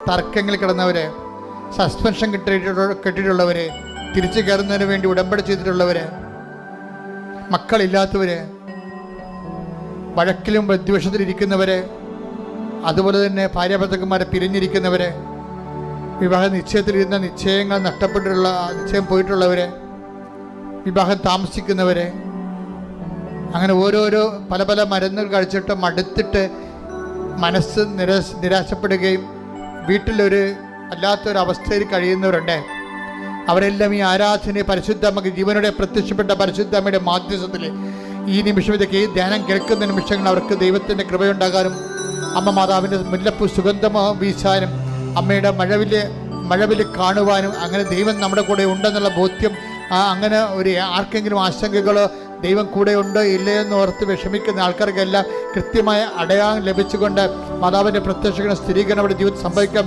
തർക്കങ്ങളിൽ കിടന്നവർ, suspension കെട്ടിയിട്ടുള്ളവർ, തിരിച്ചു കയറുന്നതിന് വേണ്ടി ഉടമ്പടി ചെയ്തിട്ടുള്ളവർ, മക്കളില്ലാത്തവർ, വഴക്കിലും വിദ്വേഷത്തിലിരിക്കുന്നവർ, അതുപോലെ തന്നെ ഭാര്യാഭർത്താക്കന്മാരെ പിരിഞ്ഞിരിക്കുന്നവർ, വിവാഹ നിശ്ചയത്തിലിരുന്ന നിശ്ചയങ്ങൾ നഷ്ടപ്പെട്ടിട്ടുള്ള നിശ്ചയം പോയിട്ടുള്ളവർ, വിവാഹം താമസിക്കുന്നവർ, അങ്ങനെ ഓരോരോ പല പല മരുന്നുകൾ കഴിച്ചിട്ട് മടുത്തിട്ട് മനസ്സ് നിരാശപ്പെടുകയും വീട്ടിലൊരു അല്ലാത്തൊരവസ്ഥയിൽ കഴിയുന്നവരുണ്ട്. അവരെല്ലാം ഈ ആരാധനയെ പരിശുദ്ധമ്മക്ക് ജീവനോടെ പ്രത്യക്ഷപ്പെട്ട പരിശുദ്ധമ്മയുടെ മാധ്യസ്ഥത്തിൽ ഈ നിമിഷത്തേക്ക് ഈ ധ്യാനം കേൾക്കുന്ന നിമിഷങ്ങൾ അവർക്ക് ദൈവത്തിൻ്റെ കൃപയുണ്ടാകാനും അമ്മ മാതാവിൻ്റെ മുല്ലപ്പൂ സുഗന്ധമോ വീശാനും അമ്മയുടെ മഴവില് കാണുവാനും അങ്ങനെ ദൈവം നമ്മുടെ കൂടെ ഉണ്ടെന്നുള്ള ബോധ്യം, അങ്ങനെ ഒരു ആർക്കെങ്കിലും ആശങ്കകളോ ദൈവം കൂടെ ഉണ്ട് ഇല്ലയെന്ന് ഓർത്ത് വിഷമിക്കുന്ന ആൾക്കാർക്കെല്ലാം കൃത്യമായ അടയാളം ലഭിച്ചുകൊണ്ട് മാതാവിൻ്റെ പ്രത്യക്ഷ സ്ഥിരീകരണം അവിടെ ജീവിതത്തിൽ സംഭവിക്കാൻ